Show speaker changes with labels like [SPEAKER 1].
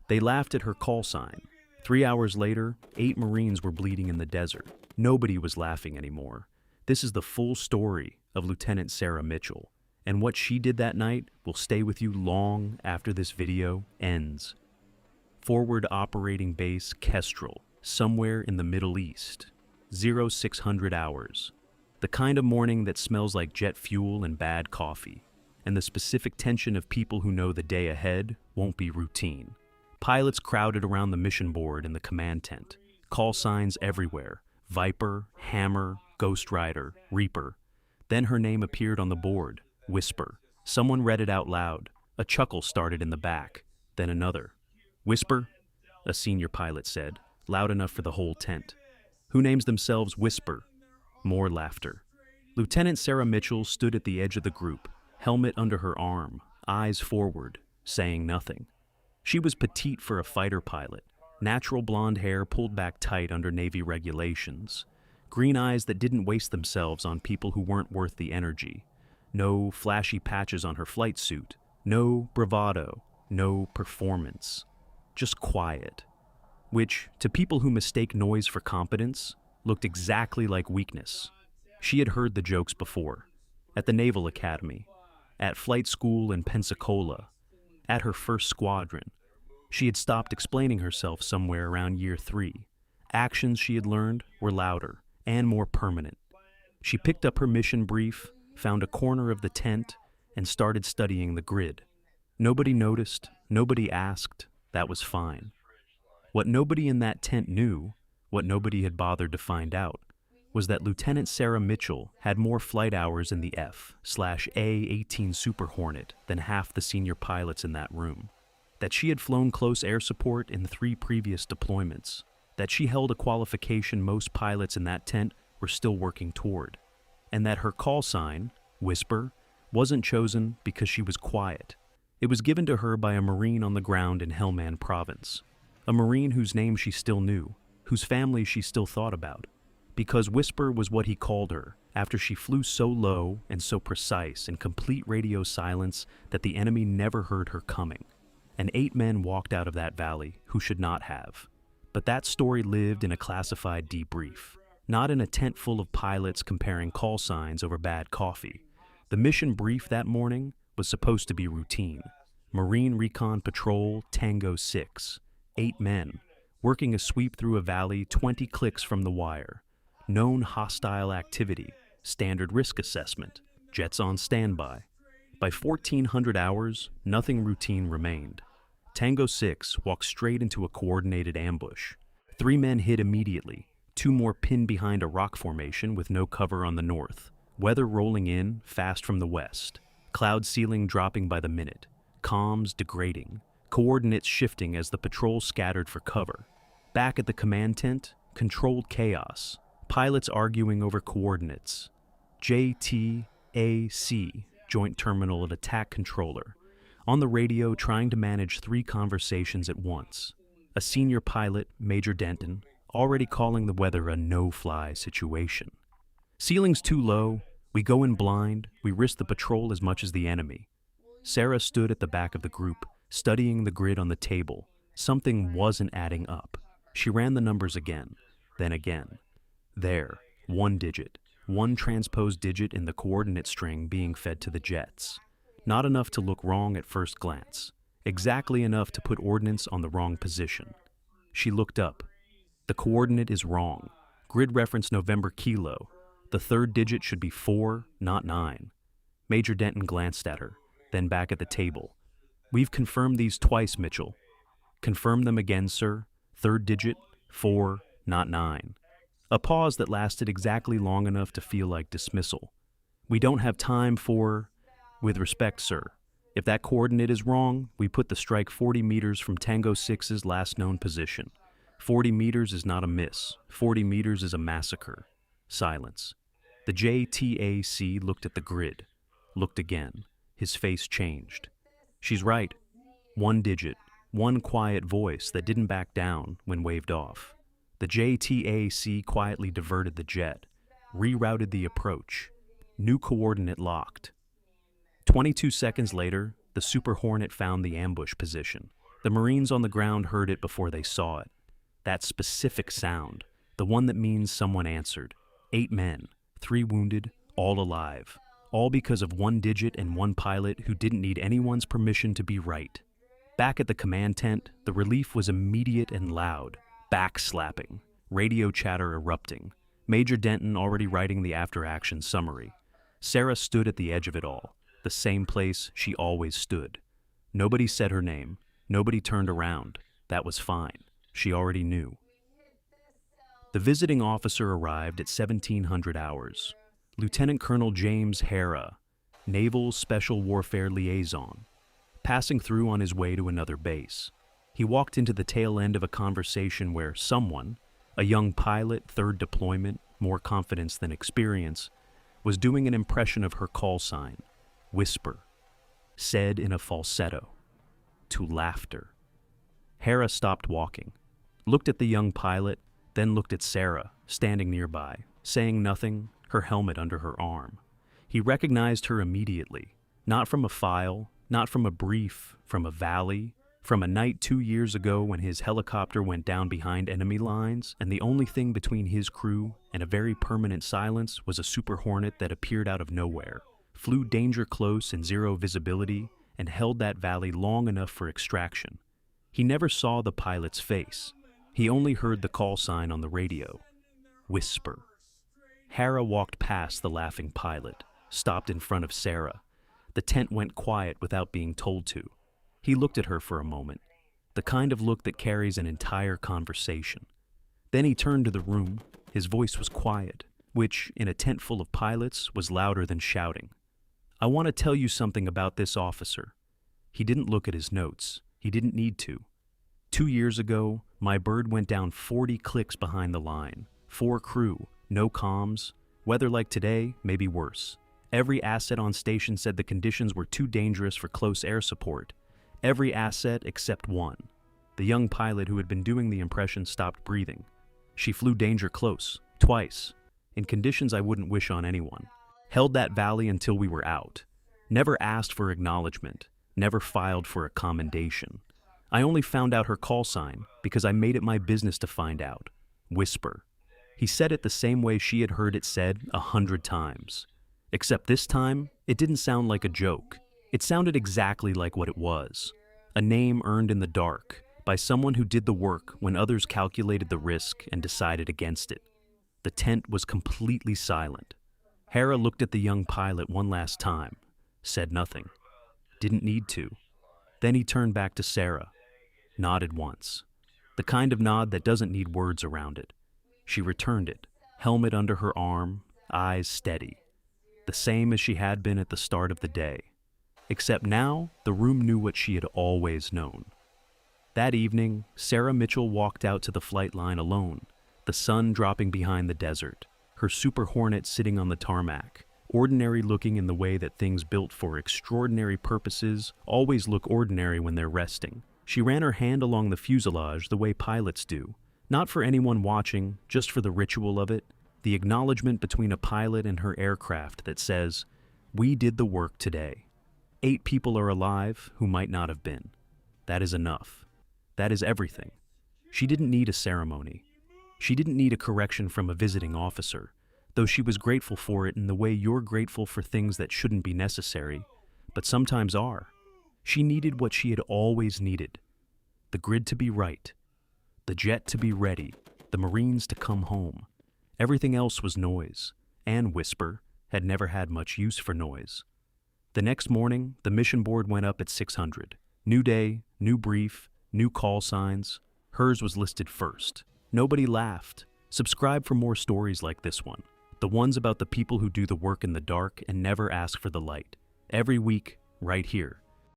[SPEAKER 1] They laughed at her call sign. 3 hours later, 8 Marines were bleeding in the desert. Nobody was laughing anymore. This is the full story of Lieutenant Sarah Mitchell, and what she did that night will stay with you long after this video ends. Forward Operating Base Kestrel, somewhere in the Middle East. 0600 hours. The kind of morning that smells like jet fuel and bad coffee, and the specific tension of people who know the day ahead won't be routine. Pilots crowded around the mission board in the command tent. Call signs everywhere. Viper, Hammer, Ghost Rider, Reaper. Then her name appeared on the board. Whisper. Someone read it out loud. A chuckle started in the back. Then another. Whisper? A senior pilot said, loud enough for the whole tent. Who names themselves Whisper? More laughter. Lieutenant Sarah Mitchell stood at the edge of the group, helmet under her arm, eyes forward, saying nothing. She was petite for a fighter pilot, natural blonde hair pulled back tight under Navy regulations, green eyes that didn't waste themselves on people who weren't worth the energy, no flashy patches on her flight suit, no bravado, no performance, just quiet, which, to people who mistake noise for competence, looked exactly like weakness. She had heard the jokes before, at the Naval Academy, at flight school in Pensacola, at her first squadron. She had stopped explaining herself somewhere around year 3. Actions she had learned were louder and more permanent. She picked up her mission brief, found a corner of the tent, and started studying the grid. Nobody noticed, nobody asked, that was fine. What nobody in that tent knew, what nobody had bothered to find out, was that Lieutenant Sarah Mitchell had more flight hours in the F/A-18 Super Hornet than half the senior pilots in that room, that she had flown close air support in the 3 previous deployments, that she held a qualification most pilots in that tent were still working toward, and that her call sign, Whisper, wasn't chosen because she was quiet. It was given to her by a Marine on the ground in Helmand Province, a Marine whose name she still knew, whose family she still thought about, because Whisper was what he called her after she flew so low and so precise in complete radio silence that the enemy never heard her coming. And 8 men walked out of that valley who should not have. But that story lived in a classified debrief, not in a tent full of pilots comparing call signs over bad coffee. The mission brief that morning was supposed to be routine. Marine Recon Patrol Tango 6, 8 men, working a sweep through a valley 20 clicks from the wire. Known hostile activity, standard risk assessment, jets on standby. By 1400 hours, nothing routine remained. Tango 6 walked straight into a coordinated ambush. 3 men hit immediately, 2 more pinned behind a rock formation with no cover on the north. Weather rolling in, fast from the west. Cloud ceiling dropping by the minute. Comms degrading. Coordinates shifting as the patrol scattered for cover. Back at the command tent, controlled chaos. Pilots arguing over coordinates. JTAC, Joint Terminal and Attack Controller, on the radio trying to manage 3 conversations at once. A senior pilot, Major Denton, already calling the weather a no-fly situation. Ceiling's too low, we go in blind, we risk the patrol as much as the enemy. Sarah stood at the back of the group, studying the grid on the table. Something wasn't adding up. She ran the numbers again, then again. There, 1 digit, 1 transposed digit in the coordinate string being fed to the jets. Not enough to look wrong at first glance, exactly enough to put ordnance on the wrong position. She looked up. The coordinate is wrong. Grid reference November Kilo. The 3rd digit should be 4, not 9. Major Denton glanced at her, then back at the table. We've confirmed these twice, Mitchell. Confirm them again, sir. 3rd digit, 4, not 9. A pause that lasted exactly long enough to feel like dismissal. We don't have time for... With respect, sir. If that coordinate is wrong, we put the strike 40 meters from Tango 6's last known position. 40 meters is not a miss. 40 meters is a massacre. Silence. The JTAC looked at the grid. Looked again. His face changed. She's right. 1 digit. 1 quiet voice that didn't back down when waved off. The JTAC quietly diverted the jet, rerouted the approach. New coordinate locked. 22 seconds later, the Super Hornet found the ambush position. The Marines on the ground heard it before they saw it. That specific sound, the one that means someone answered. 8 men, 3 wounded, all alive. All because of one digit and one pilot who didn't need anyone's permission to be right. Back at the command tent, the relief was immediate and loud, back-slapping, radio chatter erupting, Major Denton already writing the after-action summary. Sarah stood at the edge of it all, the same place she always stood. Nobody said her name, nobody turned around. That was fine. She already knew. The visiting officer arrived at 1700 hours. Lieutenant Colonel James Hara, Naval Special Warfare Liaison, passing through on his way to another base. He walked into the tail end of a conversation where someone, a young pilot, third deployment, more confidence than experience, was doing an impression of her call sign, whisper, said in a falsetto, to laughter. Hera stopped walking, looked at the young pilot, then looked at Sarah, standing nearby, saying nothing, her helmet under her arm. He recognized her immediately, not from a file, not from a brief, from a valley, from a night 2 years ago when his helicopter went down behind enemy lines, and the only thing between his crew and a very permanent silence was a Super Hornet that appeared out of nowhere, flew danger close in 0 visibility, and held that valley long enough for extraction. He never saw the pilot's face. He only heard the call sign on the radio. Whisper. Hara walked past the laughing pilot, stopped in front of Sarah. The tent went quiet without being told to. He looked at her for a moment, the kind of look that carries an entire conversation. Then he turned to the room. His voice was quiet, which, in a tent full of pilots, was louder than shouting. I want to tell you something about this officer. He didn't look at his notes. He didn't need to. 2 years ago, my bird went down 40 clicks behind the line. 4 crew, no comms. Weather like today, maybe worse. Every asset on station said the conditions were too dangerous for close air support. Every asset except one. The young pilot who had been doing the impression stopped breathing. She flew danger close, twice, in conditions I wouldn't wish on anyone. Held that valley until we were out. Never asked for acknowledgement. Never filed for a commendation. I only found out her call sign because I made it my business to find out. Whisper. He said it the same way she had heard it said 100 times. Except this time, it didn't sound like a joke. It sounded exactly like what it was. A name earned in the dark by someone who did the work when others calculated the risk and decided against it. The tent was completely silent. Hera looked at the young pilot one last time, said nothing. Didn't need to. Then he turned back to Sarah, nodded once. The kind of nod that doesn't need words around it. She returned it, helmet under her arm, eyes steady. The same as she had been at the start of the day. Except now, the room knew what she had always known. That evening, Sarah Mitchell walked out to the flight line alone, the sun dropping behind the desert, her Super Hornet sitting on the tarmac, ordinary looking in the way that things built for extraordinary purposes always look ordinary when they're resting. She ran her hand along the fuselage the way pilots do, not for anyone watching, just for the ritual of it, the acknowledgement between a pilot and her aircraft that says, "We did the work today. 8 people are alive who might not have been. That is enough. That is everything." She didn't need a ceremony. She didn't need a correction from a visiting officer, though she was grateful for it in the way you're grateful for things that shouldn't be necessary, but sometimes are. She needed what she had always needed. The grid to be right. The jet to be ready. The Marines to come home. Everything else was noise, and Whisper had never had much use for noise. The next morning, the mission board went up at 600. New day, new brief, new call signs. Hers was listed first. Nobody laughed. Subscribe for more stories like this one. The ones about the people who do the work in the dark and never ask for the light. Every week, right here.